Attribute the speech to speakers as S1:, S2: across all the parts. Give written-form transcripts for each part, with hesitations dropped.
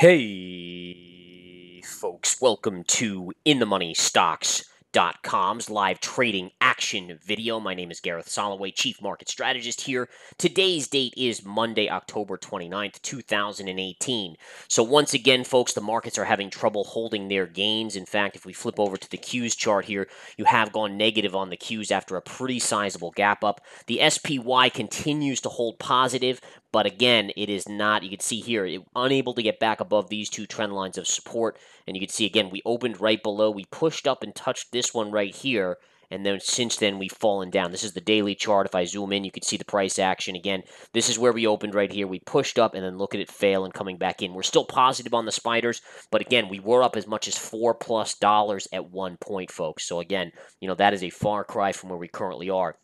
S1: Hey, folks, welcome to InTheMoneyStocks.com's live trading action video. My name is Gareth Soloway, Chief Market Strategist here. Today's date is Monday, October 29th, 2018. So once again, folks, the markets are having trouble holding their gains. In fact, if we flip over to the Qs chart here, you have gone negative on the Qs after a pretty sizable gap up. The SPY continues to hold positive, but again, it is not, you can see here, unable to get back above these two trend lines of support. And you can see, again, we opened right below. We pushed up and touched this one right here. And then since then, we've fallen down. This is the daily chart. If I zoom in, you can see the price action. Again, this is where we opened right here. We pushed up and then look at it fail and coming back in. We're still positive on the spiders. But again, we were up as much as $4+ at one point, folks. So again, that is a far cry from where we currently are.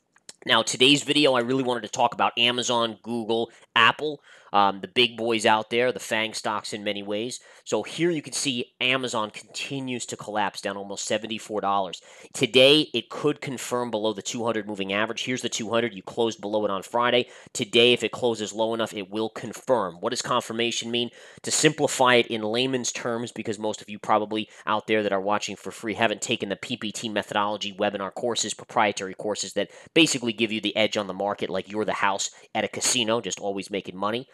S1: Now, today's video, I really wanted to talk about Amazon, Google, Apple, the big boys out there, the FANG stocks in many ways. So here you can see Amazon continues to collapse down almost $74. Today, it could confirm below the 200 moving average. Here's the 200. You closed below it on Friday. Today, if it closes low enough, it will confirm. What does confirmation mean? To simplify it in layman's terms, because most of you probably out there that are watching for free haven't taken the PPT methodology webinar courses, proprietary courses that basically give you the edge on the market like you're the house at a casino, just always making money,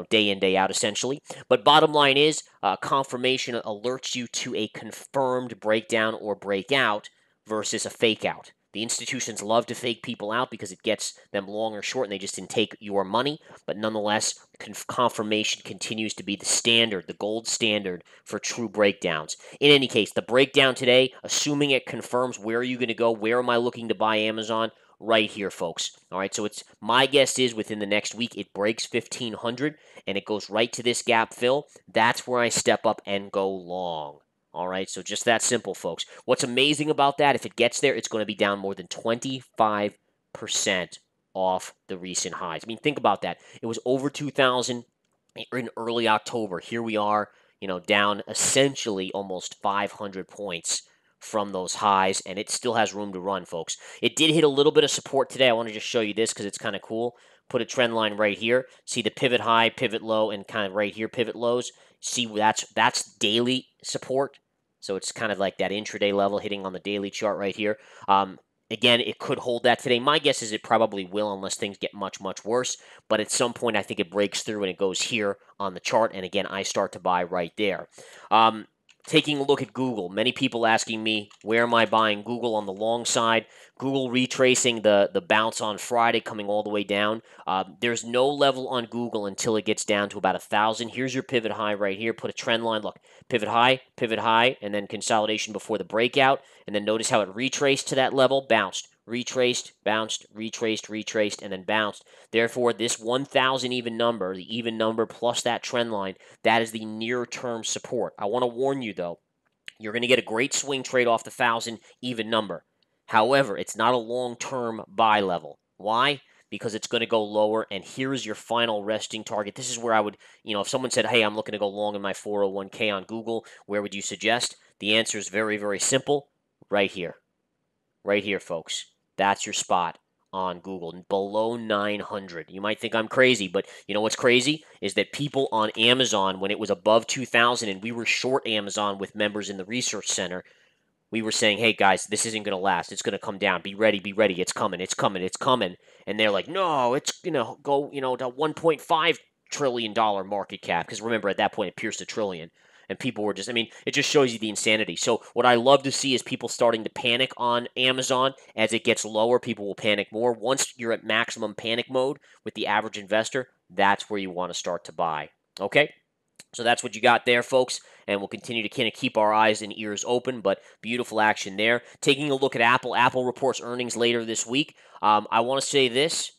S1: day in, day out, essentially. But bottom line is, confirmation alerts you to a confirmed breakdown or breakout versus a fake out. The institutions love to fake people out because it gets them long or short and they just didn't take your money. But nonetheless, confirmation continues to be the standard, the gold standard for true breakdowns. In any case, the breakdown today, assuming it confirms, where are you going to go? Where am I looking to buy Amazon? Right here, folks. All right, so it's my guess is within the next week it breaks 1,500 and it goes right to this gap fill. That's where I step up and go long. All right, so just that simple, folks. What's amazing about that, if it gets there, it's going to be down more than 25% off the recent highs. I mean, think about that. It was over 2,000 in early October. Here we are, down essentially almost 500 points from those highs, and it still has room to run, folks. It did hit a little bit of support today. I want to just show you this because it's kind of cool. Put a trend line right here. See the pivot high, pivot low, and kind of right here, pivot lows. See, that's daily support. So it's kind of like that intraday level hitting on the daily chart right here. Again, it could hold that today. My guess is it probably will unless things get much, much worse. But at some point, I think it breaks through and it goes here on the chart. And again, I start to buy right there. Taking a look at Google, many people asking me, where am I buying Google on the long side? Google retracing the bounce on Friday, coming all the way down. There's no level on Google until it gets down to about 1,000. Here's your pivot high right here. Put a trend line. Look, pivot high, and then consolidation before the breakout. And then notice how it retraced to that level, bounced, retraced, bounced, retraced, and then bounced. Therefore, this 1,000 even number, the even number plus that trend line, that is the near-term support. I want to warn you, though, you're going to get a great swing trade off the 1,000 even number. However, it's not a long-term buy level. Why? Because it's going to go lower, and here's your final resting target. This is where I would, if someone said, hey, I'm looking to go long in my 401k on Google, where would you suggest? The answer is very, very simple. Right here. Right here, folks. That's your spot on Google, below 900. You might think I'm crazy, but you know what's crazy is that people on Amazon, when it was above 2,000 and we were short Amazon with members in the research center, we were saying, hey, guys, this isn't going to last. It's going to come down. Be ready. It's coming. And they're like, no, it's going to go, to $1.5 trillion market cap. Because remember, at that point, it pierced $1 trillion. And people were just, it just shows you the insanity. So what I love to see is people starting to panic on Amazon. As it gets lower, people will panic more. Once you're at maximum panic mode with the average investor, that's where you want to start to buy. Okay? So that's what you got there, folks. And we'll continue to kind of keep our eyes and ears open, but beautiful action there. Taking a look at Apple. Apple reports earnings later this week. I want to say this.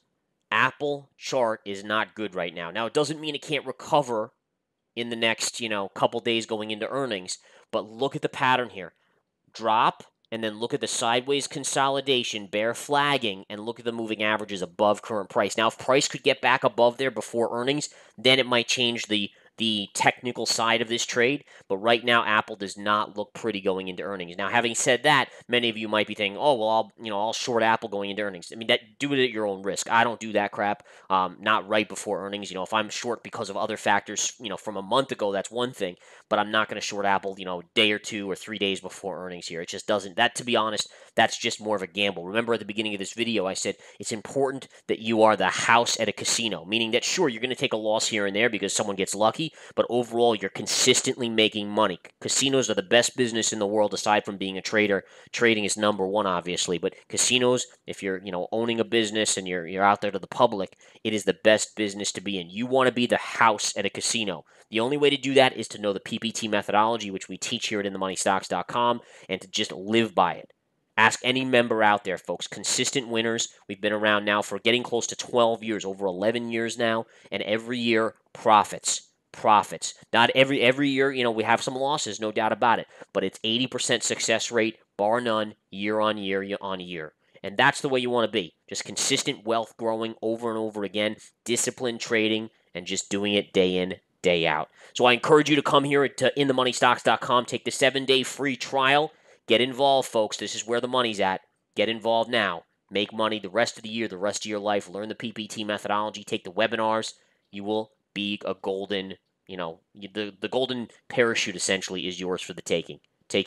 S1: Apple chart is not good right now. Now, it doesn't mean it can't recover in the next, couple days going into earnings. But look at the pattern here. Drop, and then look at the sideways consolidation, bear flagging, and look at the moving averages above current price. Now, if price could get back above there before earnings, then it might change the the technical side of this trade, but right now Apple does not look pretty going into earnings. Now, having said that, many of you might be thinking, "Oh, well, I'll short Apple going into earnings." I mean, do it at your own risk. I don't do that crap. Not right before earnings. If I'm short because of other factors, from a month ago, that's one thing, but I'm not going to short Apple, a day or 2 or 3 days before earnings here. It just doesn't. That, to be honest, that's just more of a gamble. Remember at the beginning of this video, I said it's important that you are the house at a casino, meaning that sure, you're going to take a loss here and there because someone gets lucky, but overall, you're consistently making money. Casinos are the best business in the world aside from being a trader. Trading is number one, obviously, but casinos, if you're, owning a business and you're out there to the public, it is the best business to be in. You want to be the house at a casino. The only way to do that is to know the PPT methodology, which we teach here at InTheMoneyStocks.com, and to just live by it. Ask any member out there, folks. Consistent winners. We've been around now for getting close to 12 years, over 11 years now, and every year profits. Profits. Not every year, we have some losses, no doubt about it, but it's 80% success rate, bar none, year on year on year. And that's the way you want to be. Just consistent wealth growing over and over again, disciplined trading, and just doing it day in, day out. So I encourage you to come here to InTheMoneyStocks.com, take the 7-day free trial. Get involved, folks. This is where the money's at. Get involved now. Make money the rest of the year, the rest of your life. Learn the PPT methodology. Take the webinars. You will be a golden, the golden parachute essentially is yours for the taking. Take care.